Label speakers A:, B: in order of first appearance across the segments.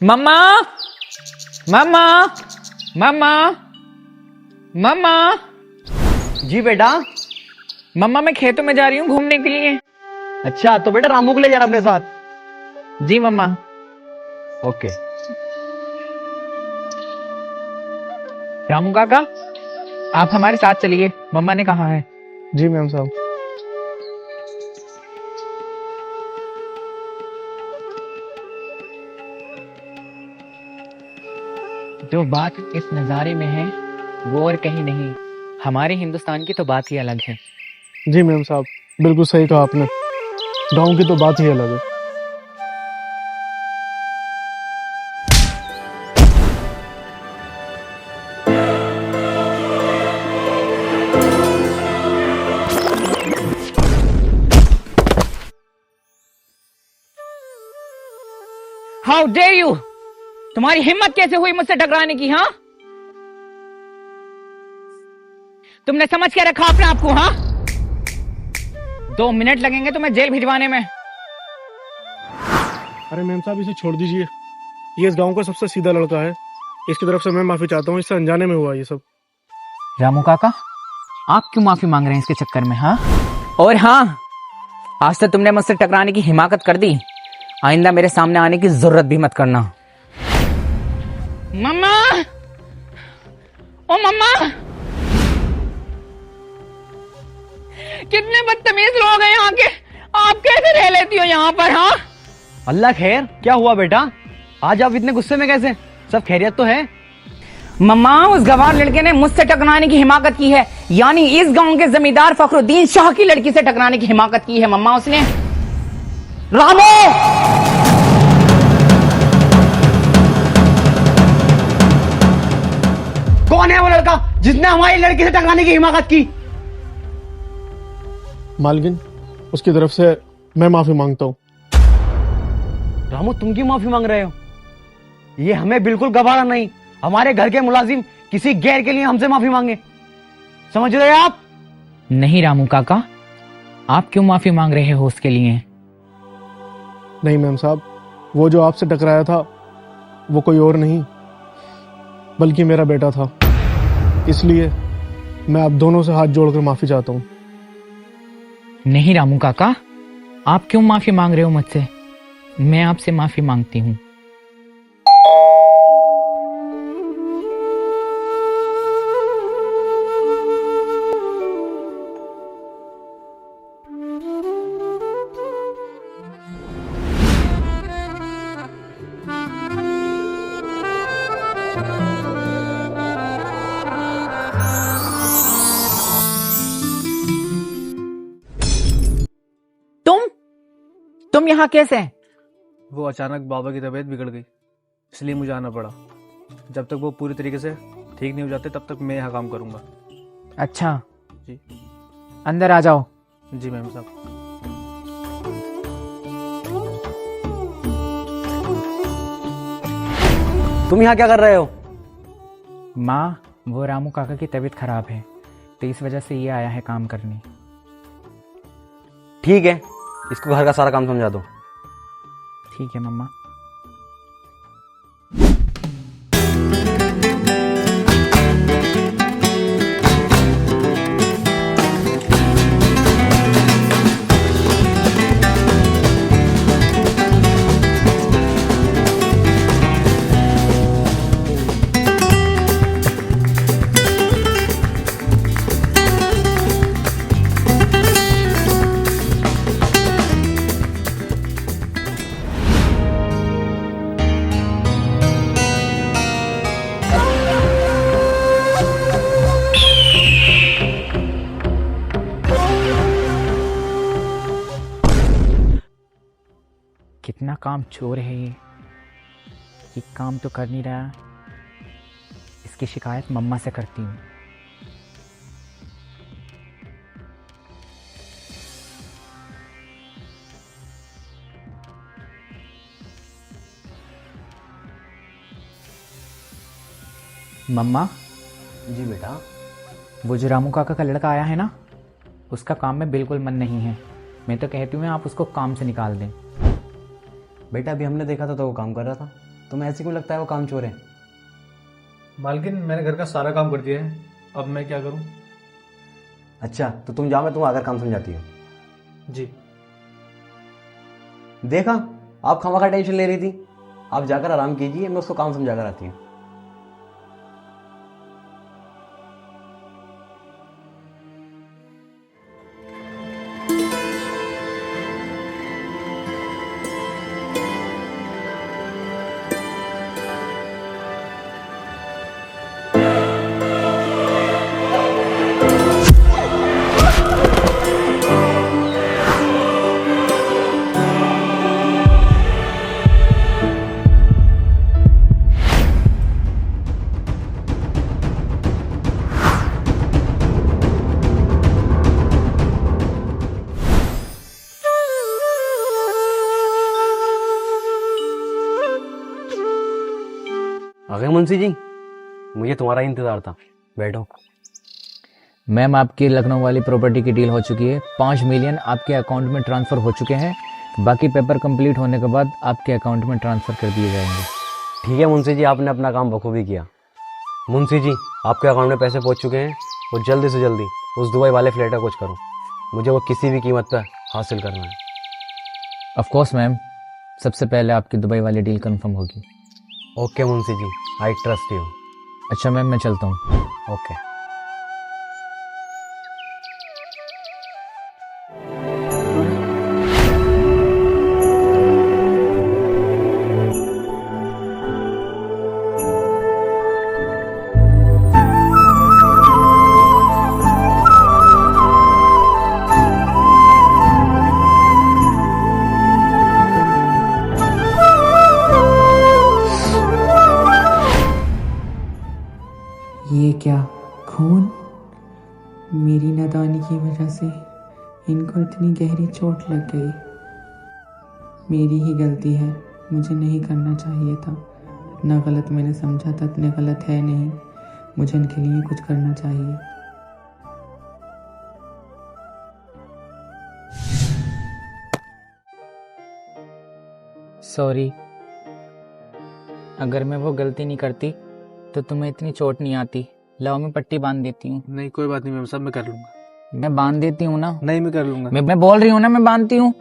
A: मम्मा मम्मा मम्मा मम्मा।
B: जी बेटा।
A: मम्मा मैं खेतों में जा रही हूँ घूमने के लिए।
B: अच्छा तो बेटा रामू को ले जाना अपने साथ।
A: जी मम्मा।
B: ओके।
A: रामू काका आप हमारे साथ चलिए, मम्मा ने कहा है।
C: जी मैम साहब।
A: जो बात इस नज़ारे में है वो और कहीं नहीं। हमारे हिंदुस्तान की तो बात ही अलग है।
C: जी मैम साहब, बिल्कुल सही कहा आपने। गांव की तो बात ही अलग है।
A: हाउ डेयर यू, तुम्हारी हिम्मत कैसे हुई मुझसे टकराने की? हाँ, तुमने समझ के रखा अपने आप को? हाँ, 2 मिनट लगेंगे तुम्हें जेल भिजवाने में।
C: अरे मैम साहब इसे छोड़ दीजिए, ये इस गांव का सबसे सीधा लड़का है। इसकी तरफ से मैं माफी चाहता हूँ, इससे अनजाने में हुआ ये सब।
A: रामू काका आप क्यों माफी मांग रहे हैं इसके चक्कर में? हाँ, और हाँ, आज से तुमने मुझसे टकराने की हिमाकत कर दी, आइंदा मेरे सामने आने की जरूरत भी मत करना। मम्मा, ओ मम्मा, कितने बदतमीज लोग हैं यहाँ के, आप कैसे रह लेती हो यहाँ पर? हाँ,
B: अल्लाह खैर, क्या हुआ बेटा? आज आप इतने गुस्से में कैसे? सब खैरियत तो है?
A: मम्मा उस गवार लड़के ने मुझसे टकराने की हिमाकत की है, यानी इस गांव के जमींदार फखरुद्दीन शाह की लड़की से टकराने की हिमाकत की है मम्मा उसने। रामू,
B: कौन है वो लड़का जिसने हमारी लड़की से टकराने की हिमाकत की?
C: मालकिन, उसकी तरफ से मैं माफी मांगता हूँ।
B: रामू तुम क्यों माफी मांग रहे हो? ये हमें बिल्कुल गवारा नहीं, हमारे घर के मुलाजिम किसी गैर के लिए हमसे माफी मांगे, समझ रहे हैं आप?
A: नहीं रामू काका, आप क्यों माफी मांग रहे हो उसके लिए?
C: नहीं मैम साहब, वो जो आपसे टकराया था वो कोई और नहीं बल्कि मेरा बेटा था, इसलिए मैं आप दोनों से हाथ जोड़कर माफी चाहता हूँ।
A: नहीं रामू काका, आप क्यों माफी मांग रहे हो मुझसे? मैं आपसे माफी मांगती हूँ। तुम यहाँ कैसे?
D: वो अचानक बाबा की तबीयत बिगड़ गई, इसलिए मुझे आना पड़ा। जब तक वो पूरी तरीके से ठीक नहीं हो जाते तब तक मैं यहाँ काम करूँगा।
A: अच्छा
D: जी।
A: अंदर आ जाओ।
D: जी मैम साहब।
B: तुम यहाँ क्या कर रहे हो?
A: माँ, वो रामू काका की तबीयत खराब है तो इस वजह से ये आया है काम करने।
B: ठीक है, इसको घर का सारा काम समझा दो।
A: ठीक है मम्मा। कितना काम चोर है ये काम तो कर नहीं रहा। इसकी शिकायत मम्मा से करती हूँ। मम्मा,
B: जी बेटा।
A: वो जो रामू काका का लड़का आया है ना, उसका काम में बिल्कुल मन नहीं है। मैं तो कहती हूँ आप उसको काम से निकाल दें।
B: बेटा अभी हमने देखा था तो वो काम कर रहा था। तुम्हें ऐसे क्यों लगता है वो काम चोर है?
D: मालकिन, मैंने घर का सारा काम कर दिया है, अब मैं क्या करूं?
B: अच्छा, तो तुम जाओ, मैं तुम्हें आकर काम समझाती हूँ।
D: जी।
B: देखा, आप खामखा टेंशन ले रही थी। आप जाकर आराम कीजिए, मैं उसको काम समझा कर आती हूँ। आ गए मुंशी जी? मुझे तुम्हारा इंतजार था, बैठो।
A: मैम, आपकी लखनऊ वाली प्रॉपर्टी की डील हो चुकी है। 5 मिलियन आपके अकाउंट में ट्रांसफ़र हो चुके हैं। बाकी पेपर कंप्लीट होने के बाद आपके अकाउंट में ट्रांसफ़र कर दिए जाएंगे।
B: ठीक है मुंशी जी, आपने अपना काम बखूबी किया। मुंशी जी, आपके अकाउंट में पैसे पहुंच चुके हैं और जल्दी से जल्दी उस दुबई वाले फ्लैट का कुछ करो। मुझे वो किसी भी कीमत पर हासिल करना है।
A: ऑफ कोर्स मैम, सबसे पहले आपकी दुबई वाली डील कंफर्म होगी।
B: Okay Munshi ji, I trust you.
A: अच्छा मैम, मैं चलता हूँ।
B: ओके।
E: ये क्या खून? मेरी नादानी की वजह से इनको इतनी गहरी चोट लग गई। मेरी ही गलती है, मुझे नहीं करना चाहिए था। इतना गलत मैंने समझा था, इतने गलत है नहीं। मुझे इनके लिए कुछ करना चाहिए।
A: सॉरी, अगर मैं वो गलती नहीं करती तो तुम्हें इतनी चोट नहीं आती। लाओ, मैं पट्टी बांध देती हूँ।
D: नहीं, कोई बात नहीं मैम साहब, मैं कर लूंगा।
A: मैं बांध देती हूँ ना।
D: नहीं, मैं कर लूंगा।
A: मैं बोल रही हूँ ना, मैं बांधती हूँ।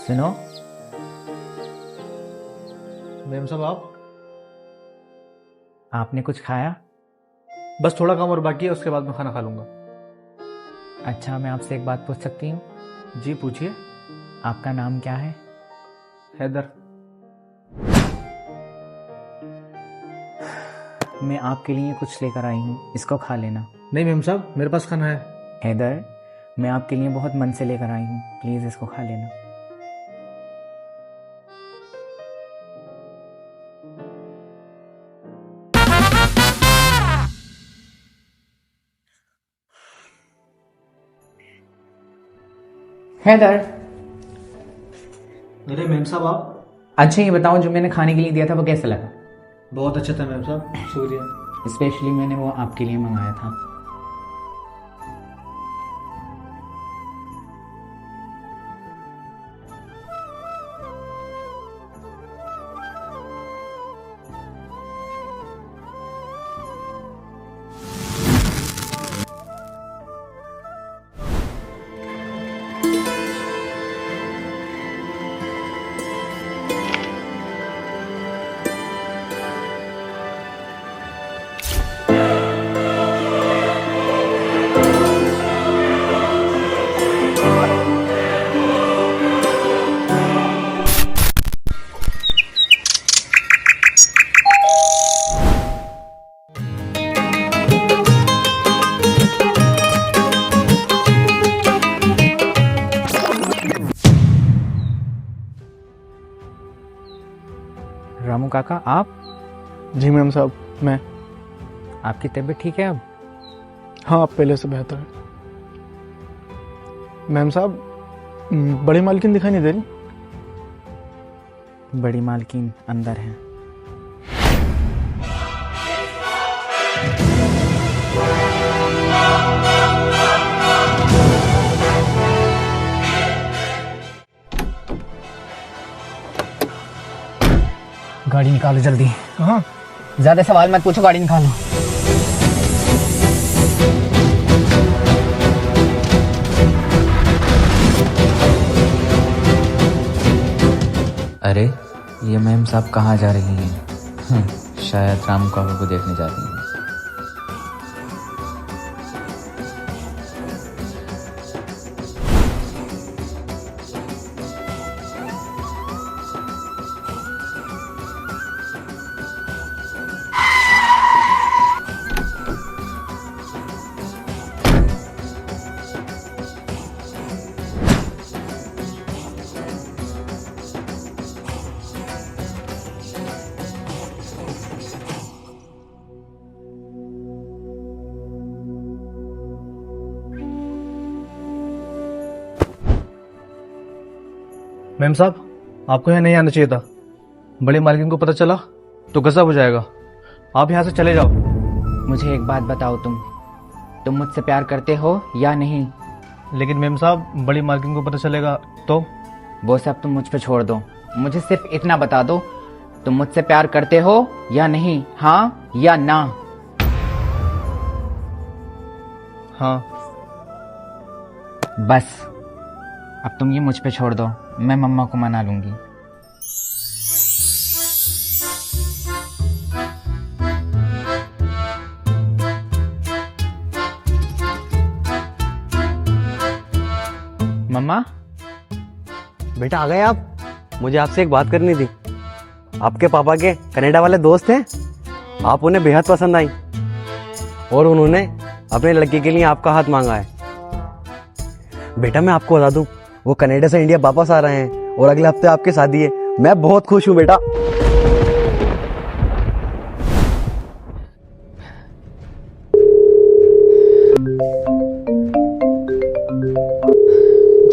A: सुनो,
D: मैम साहब,
A: आपने कुछ खाया?
D: बस थोड़ा काम और बाकी है, उसके बाद मैं खाना खा लूंगा।
A: अच्छा, मैं आपसे एक बात पूछ सकती हूँ?
D: जी पूछिए।
A: आपका नाम क्या है?
D: हैदर।
A: मैं आपके लिए कुछ लेकर आई हूँ, इसको खा लेना।
D: नहीं मैम साहब, मेरे पास खाना है।
A: हैदर, मैं आपके लिए बहुत मन से लेकर आई हूँ, प्लीज़ इसको खा लेना। हैदर,
D: अरे मैम साहब, आप?
A: अच्छा ये बताओ, जो मैंने खाने के लिए दिया था वो कैसा लगा?
D: बहुत अच्छा था मैम साहब, शुक्रिया।
A: स्पेशली मैंने वो आपके लिए मंगाया था। काका, आप?
C: जी मैम साहब, मैं।
A: आपकी तबीयत ठीक है अब?
C: हाँ, अब पहले से बेहतर है। मैम साहब, बड़ी मालकिन दिखाई नहीं दे रही?
A: बड़ी मालकिन अंदर है। गाड़ी निकालो जल्दी।
C: कहाँ?
A: ज्यादा सवाल मत पूछो, गाड़ी निकालो। अरे ये मैम साहब कहाँ जा रही हैं? शायद रामू काका को देखने जा रही हैं।
D: मैम साहब, आपको यहाँ नहीं आना चाहिए था। बड़ी मालकिन को पता चला तो गजब हो जाएगा। आप यहाँ से चले जाओ।
A: मुझे एक बात बताओ, तुम मुझसे प्यार करते हो या नहीं?
D: लेकिन मैम साहब, बड़ी मालकिन को पता चलेगा तो?
A: वो सब तुम मुझ पे छोड़ दो, मुझे सिर्फ इतना बता दो, तुम मुझसे प्यार करते हो या नहीं? हाँ या ना?
D: हाँ।
A: बस अब तुम ये मुझ पे छोड़ दो, मैं मम्मा को मना लूंगी। मम्मा,
B: बेटा आ गए आप? मुझे आपसे एक बात करनी थी। आपके पापा के कनाडा वाले दोस्त हैं, आप उन्हें बेहद पसंद आई और उन्होंने अपने लड़के के लिए आपका हाथ मांगा है। बेटा मैं आपको बता दूं, वो कनाडा से इंडिया वापस आ रहे हैं और अगले हफ्ते आपकी शादी है। मैं बहुत खुश हूं बेटा।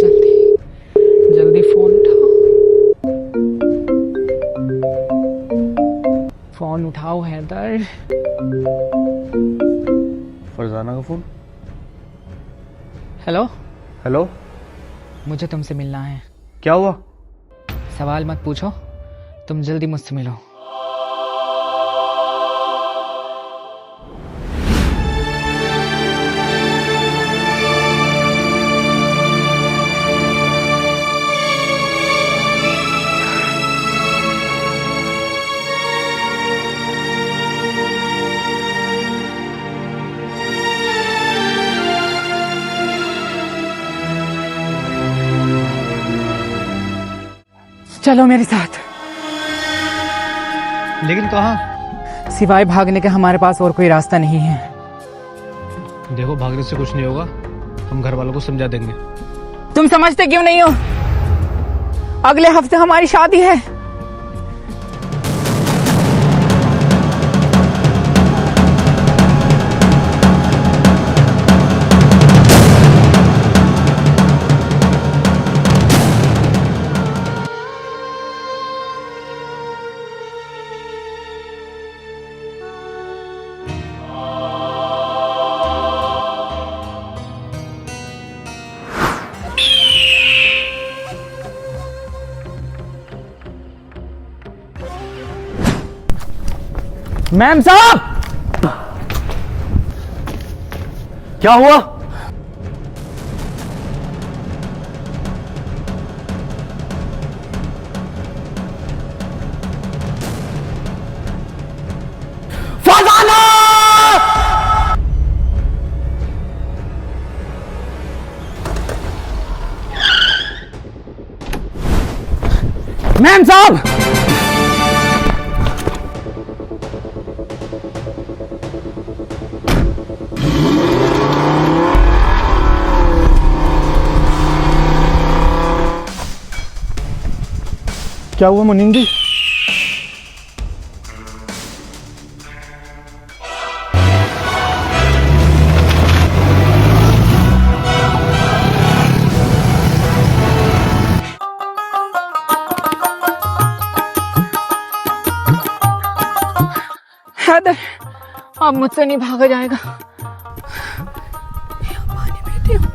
A: जल्दी जल्दी फोन उठाओ, फोन उठाओ हैदर।
D: फरजाना का फोन।
A: हेलो,
D: हेलो,
A: मुझे तुमसे मिलना है।
D: क्या हुआ?
A: सवाल मत पूछो, तुम जल्दी मुझसे मिलो। चलो मेरे साथ।
D: लेकिन कहाँ?
A: सिवाय भागने के हमारे पास और कोई रास्ता नहीं है।
D: देखो, भागने से कुछ नहीं होगा, हम घर वालों को समझा देंगे।
A: तुम समझते क्यों नहीं हो? अगले हफ्ते हमारी शादी है। मैम साहब,
B: क्या हुआ? फरजाना!
A: मैम साहब,
C: क्या हुआ मुनीम जी?
A: फादर, अब मुझसे नहीं भागा जाएगा। पानी पीती हूँ।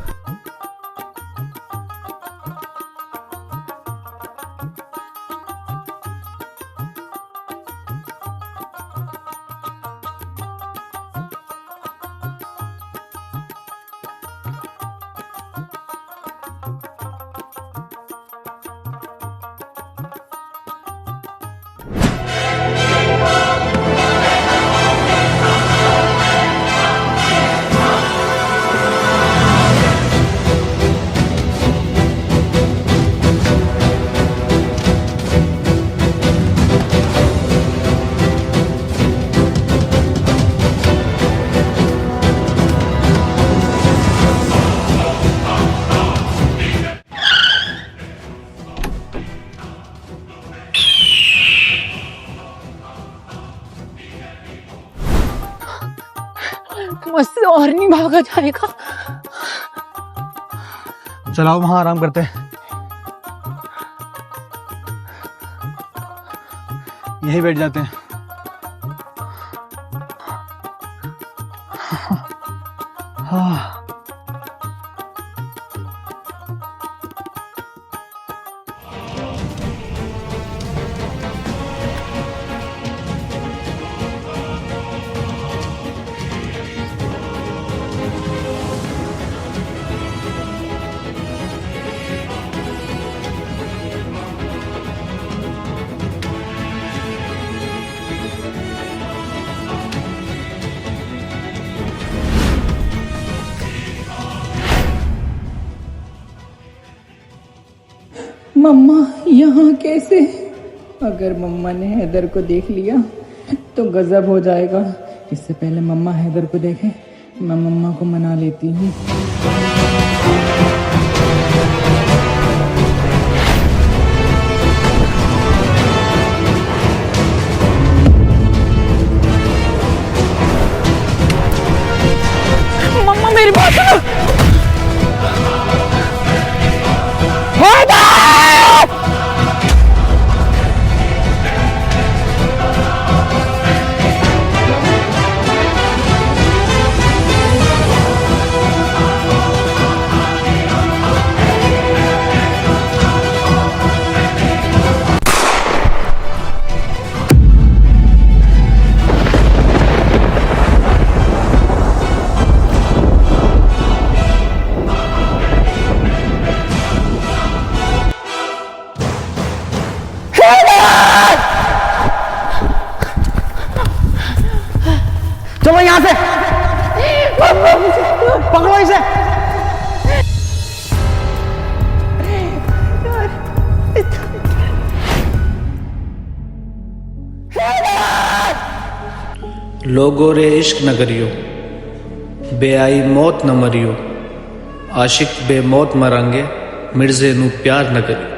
A: मुझसे और नहीं भागा जाएगा।
D: चलाओ वहां आराम करते हैं। यहीं बैठ जाते हैं। हाँ।
E: मम्मा यहाँ कैसे? अगर मम्मा ने हैदर को देख लिया तो गजब हो जाएगा। इससे पहले मम्मा हैदर को देखे, मैं मम्मा को मना लेती हूँ।
A: मम्मा मेरी बात सुनो।
B: चलो यहाँ से, पकड़ो इसे।
F: लोगो रे इश्क न करियो, बेआई मौत न मरियो, आशिक बेमौत मरांगे, मिर्जे नू प्यार न करियो।